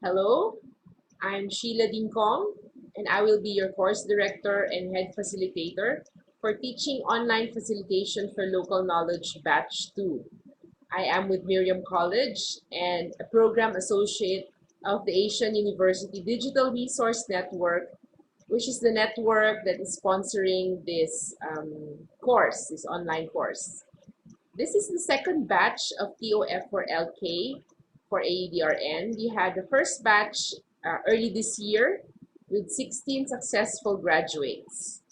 Hello, I'm Sheila Dincom, and I will be your course director and head facilitator for Teaching Online Facilitation for Local Knowledge Batch 2. I am with Miriam College and a program associate of the Asian University Digital Resource Network, which is the network that is sponsoring this this online course. This is the second batch of TOF4LK for AUDRN. We had the first batch early this year with 16 successful graduates.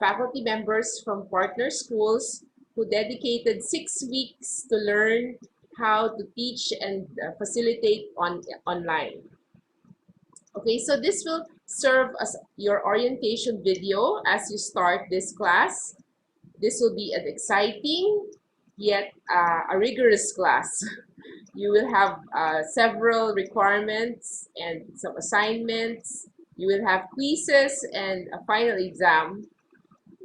Faculty members from partner schools who dedicated 6 weeks to learn how to teach and facilitate online. Okay, so this will serve as your orientation video as you start this class. This will be an exciting yet a rigorous class. You will have several requirements and some assignments. You will have quizzes and a final exam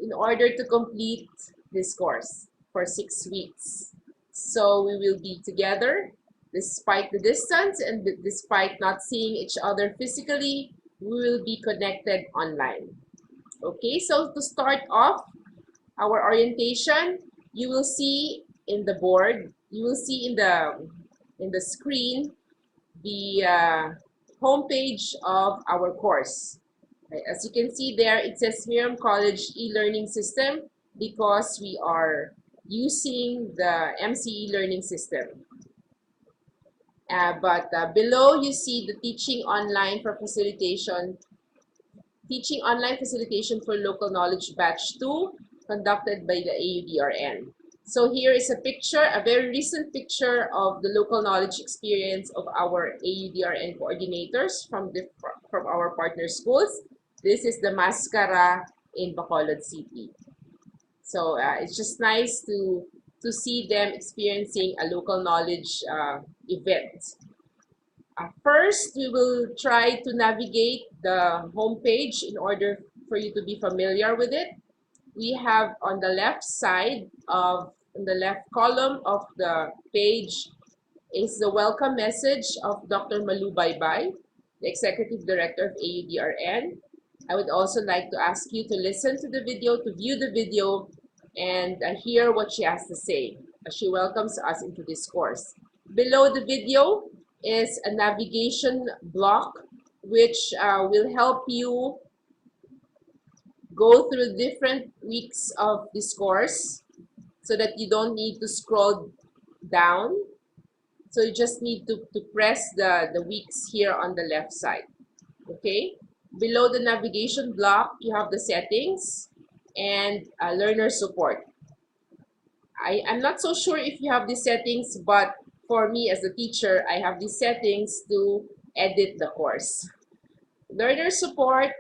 in order to complete this course for 6 weeks. So we will be together despite the distance and despite not seeing each other physically, we will be connected online. Okay, so to start off our orientation, you will see in the board, you will see in the screen the homepage of our course. Okay, as you can see there, it says Miriam College e-learning system because we are using the MCE learning system. But below you see the Teaching Online Facilitation for Local Knowledge Batch 2 conducted by the AUDRN. So here is a picture, a very recent picture of the local knowledge experience of our AUDRN coordinators from our partner schools. This is the Mascara in Bacolod City. So it's just nice to see them experiencing a local knowledge event. First, we will try to navigate the homepage in order for you to be familiar with it. We have on the left side in the left column of the page is the welcome message of Dr. Malu Baybay, the Executive Director of AUDRN. I would also like to ask you to listen to the video, to view the video, and hear what she has to say as she welcomes us into this course. Below the video is a navigation block which will help you go through different weeks of this course so that you don't need to scroll down. So you just need to press the weeks here on the left side. Okay? Below the navigation block, you have the settings and learner support. I'm not so sure if you have these settings, but for me as a teacher, I have these settings to edit the course. Learner support,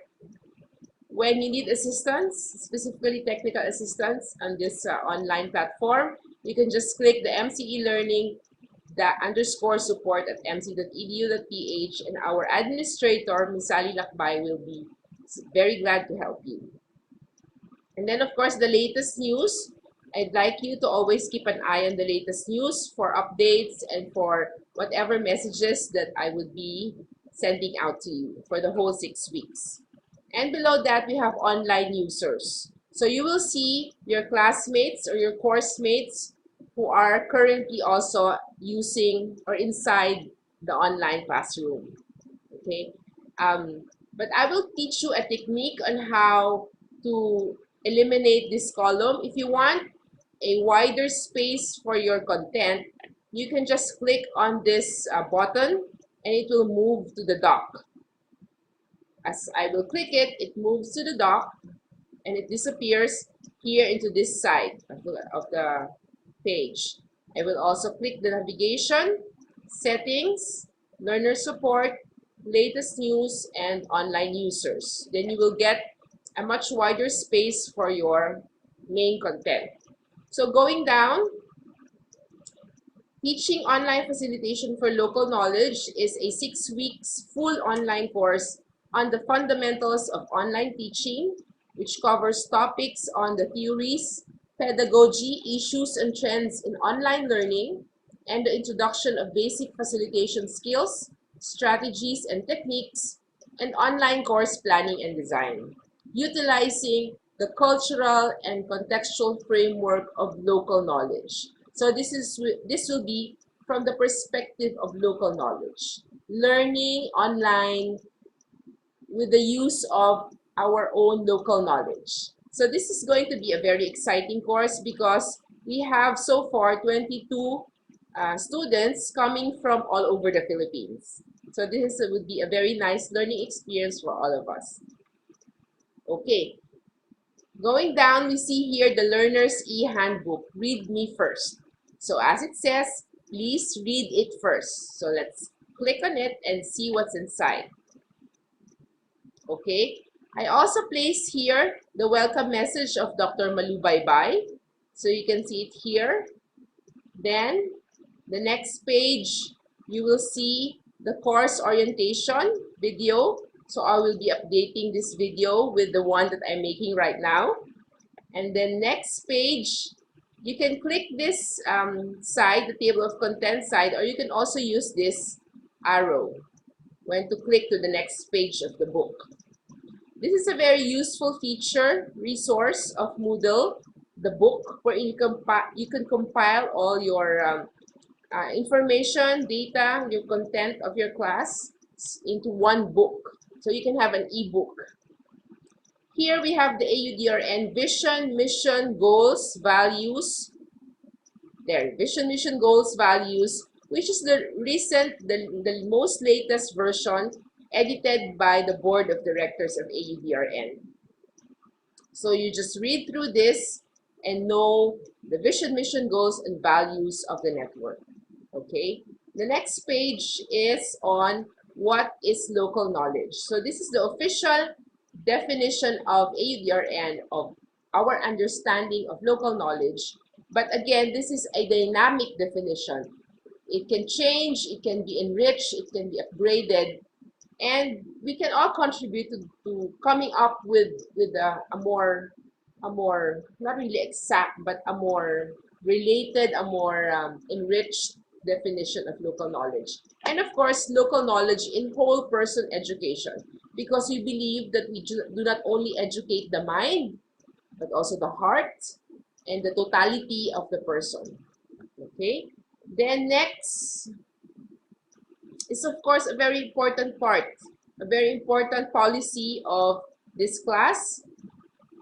when you need assistance, specifically technical assistance on this online platform, you can just click the MCE Learning _support at mc.edu.ph and our administrator, Ms. Sally Lakbay, will be very glad to help you. And then, of course, the latest news. I'd like you to always keep an eye on the latest news for updates and for whatever messages that I would be sending out to you for the whole 6 weeks. And below that, we have online users. So you will see your classmates or your course mates who are currently also using or inside the online classroom. Okay, but I will teach you a technique on how to eliminate this column. If you want a wider space for your content, you can just click on this button and it will move to the dock. As I will click it, it moves to the dock and it disappears here into this side of the page. I will also click the navigation, settings, learner support, latest news, and online users. Then you will get a much wider space for your main content. So going down, Teaching Online Facilitation for Local Knowledge is a 6 weeks full online course on the fundamentals of online teaching, which covers topics on the theories, pedagogy, issues, and trends in online learning, and the introduction of basic facilitation skills, strategies and techniques, and online course planning and design, utilizing the cultural and contextual framework of local knowledge. So this will be from the perspective of local knowledge, learning online with the use of our own local knowledge. So this is going to be a very exciting course because we have so far 22 students coming from all over the Philippines. So would be a very nice learning experience for all of us. Okay, going down, we see here the Learner's E-Handbook, Read Me First. So as it says, please read it first. So let's click on it and see what's inside. Okay, I also place here the welcome message of Dr. Malubaybay. So you can see it here. Then the next page, you will see the course orientation video. So I will be updating this video with the one that I'm making right now. And then next page, you can click this side, the table of contents side, or you can also use this arrow when to click to the next page of the book. This is a very useful feature, resource of Moodle, the book, where you can compile all your information, data, your content of your class into one book. So you can have an e-book. Here we have the AUDRN vision, mission, goals, values. There, vision, mission, goals, values, which is the most latest version edited by the Board of Directors of AUDRN. So you just read through this and know the vision, mission, goals, and values of the network. Okay, the next page is on what is local knowledge. So this is the official definition of AUDRN of our understanding of local knowledge. But again, this is a dynamic definition. It can change, it can be enriched, it can be upgraded, and we can all contribute to coming up with a more not really exact, but a more related, a more enriched definition of local knowledge. And of course, local knowledge in whole person education, because we believe that we do not only educate the mind, but also the heart and the totality of the person. Okay, then next is of course a very important part, a very important policy of this class,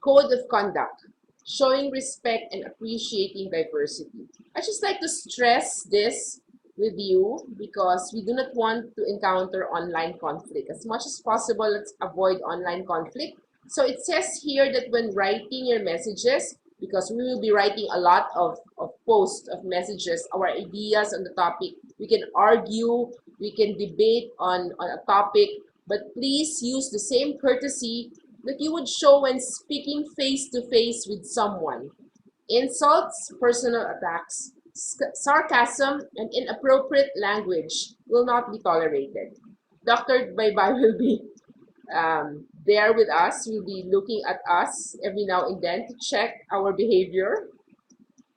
code of conduct, showing respect and appreciating diversity. I just like to stress this with you because we do not want to encounter online conflict. As much as possible, let's avoid online conflict. So it says here that when writing your messages, because we will be writing a lot of posts, of messages, our ideas on the topic, we can argue, we can debate on a topic, but please use the same courtesy that you would show when speaking face-to-face with someone. Insults, personal attacks, sarcasm, and inappropriate language will not be tolerated. Dr. Baybay will be there with us, will be looking at us every now and then to check our behavior.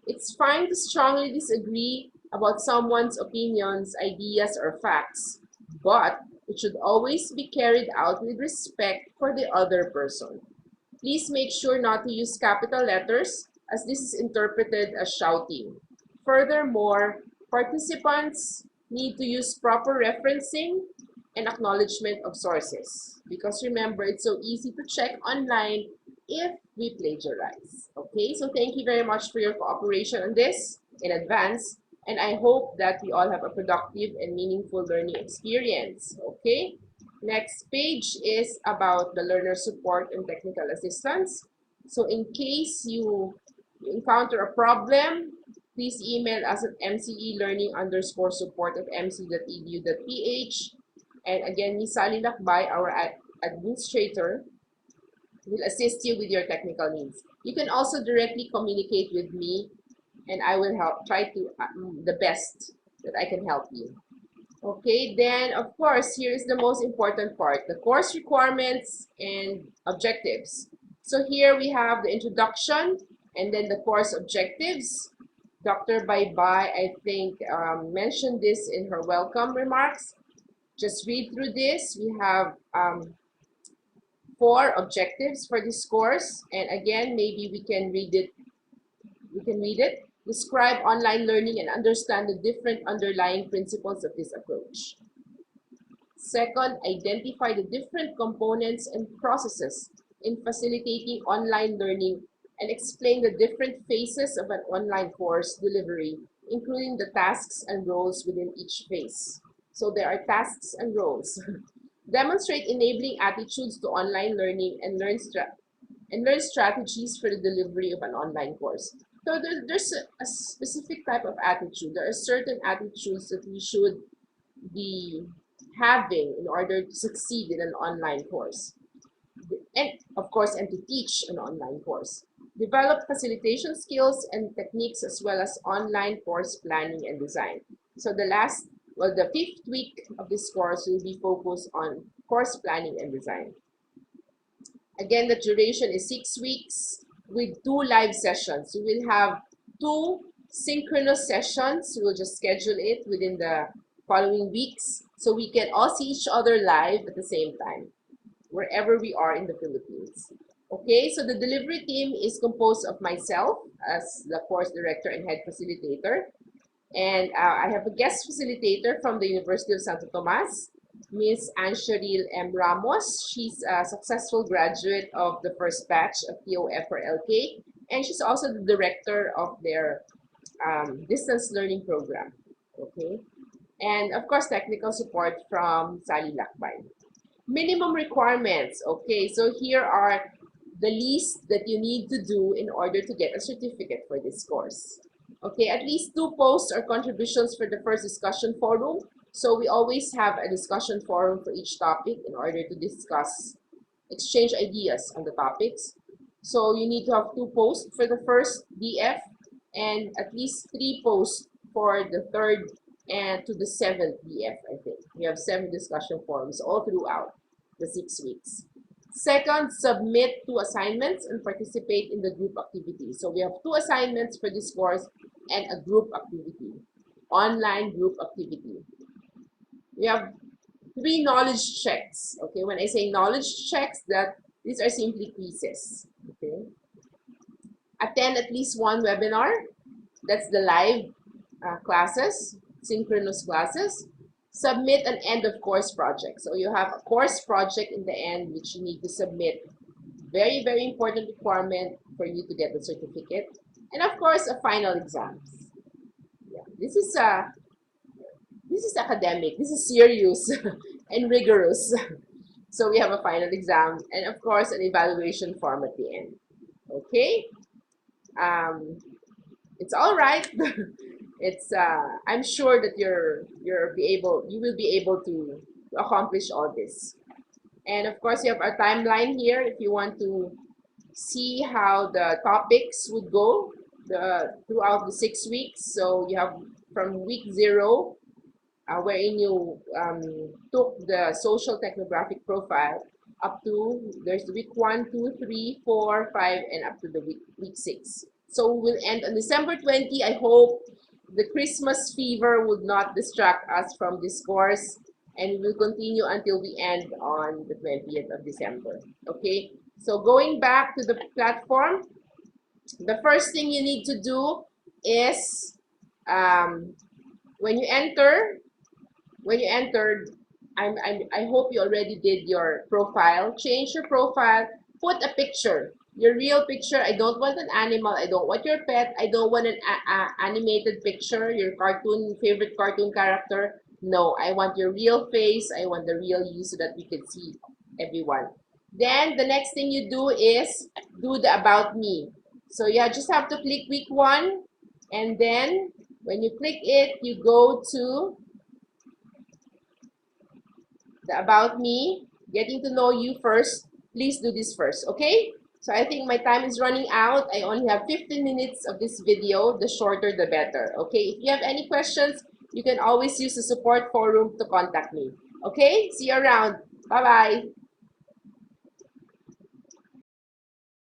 It's fine to strongly disagree about someone's opinions, ideas, or facts, but it should always be carried out with respect for the other person. Please make sure not to use capital letters, as this is interpreted as shouting. Furthermore, participants need to use proper referencing and acknowledgement of sources, because remember, it's so easy to check online if we plagiarize. Okay, so thank you very much for your cooperation on this in advance, and I hope that we all have a productive and meaningful learning experience. Okay, next page is about the learner support and technical assistance. So in case you encounter a problem, please email us at mce_support@mc.edu.ph. And again, Ms. Sally Lakbay, our administrator, will assist you with your technical needs. You can also directly communicate with me, and I will try to the best that I can help you. Okay, then of course, here is the most important part, the course requirements and objectives. So here we have the introduction and then the course objectives. Dr. Baybay, I think, mentioned this in her welcome remarks. Just read through this. We have 4 objectives for this course. And again, maybe we can read it. Describe online learning and understand the different underlying principles of this approach. Second, identify the different components and processes in facilitating online learning and explain the different phases of an online course delivery, including the tasks and roles within each phase. So there are tasks and roles. Demonstrate enabling attitudes to online learning and learn strategies for the delivery of an online course. So there's a specific type of attitude. There are certain attitudes that we should be having in order to succeed in an online course. And of course, and to teach an online course. Develop facilitation skills and techniques as well as online course planning and design. So the 5th week of this course will be focused on course planning and design. Again, the duration is 6 weeks with 2 live sessions. We will have 2 synchronous sessions. We will just schedule it within the following weeks so we can all see each other live at the same time, wherever we are in the Philippines. Okay, so the delivery team is composed of myself as the course director and head facilitator. And I have a guest facilitator from the University of Santo Tomas, Ms. Ansharil M. Ramos. She's a successful graduate of the first batch of TOF4LK, and she's also the director of their distance learning program. Okay, and of course, technical support from Sally Lakbay. Minimum requirements. Okay, so here are the least that you need to do in order to get a certificate for this course. Okay, at least 2 posts or contributions for the first discussion forum. So we always have a discussion forum for each topic in order to exchange ideas on the topics. So you need to have 2 posts for the first DF and at least 3 posts for the third and to the 7th DF, I think. We have 7 discussion forums all throughout the 6 weeks. Second, submit 2 assignments and participate in the group activity. So we have 2 assignments for this course and a group activity, online group activity. We have 3 knowledge checks. Okay, when I say knowledge checks, these are simply quizzes. Okay, attend at least 1 webinar. That's the live classes, synchronous classes. Submit an end of course project. So you have a course project in the end which you need to submit. Very, very important requirement for you to get the certificate. And of course, a final exams. Yeah, this is academic. This is serious and rigorous. So we have a final exam and of course an evaluation form at the end. Okay, it's all right. It's I'm sure that you will be able to accomplish all this. And of course, you have our timeline here if you want to see how the topics would go throughout the 6 weeks. So you have from week 0, wherein you took the social technographic profile, up to there's week 1, 2, 3, 4, 5, and up to the week 6. So we'll end on December 20. I hope the Christmas fever would not distract us from this course, and we will continue until we end on the 20th of December. Okay, so going back to the platform, the first thing you need to do is when you entered, I hope you already did your profile. Change your profile, put a picture. Your real picture. I don't want an animal. I don't want your pet. I don't want an animated picture, your favorite cartoon character. No, I want your real face. I want the real you so that we can see everyone. Then the next thing you do is do the About Me. So you just have to click week 1. And then when you click it, you go to the About Me, getting to know you first. Please do this first, okay? So I think my time is running out. I only have 15 minutes of this video. The shorter, the better. Okay, if you have any questions, you can always use the support forum to contact me. Okay, see you around. Bye-bye.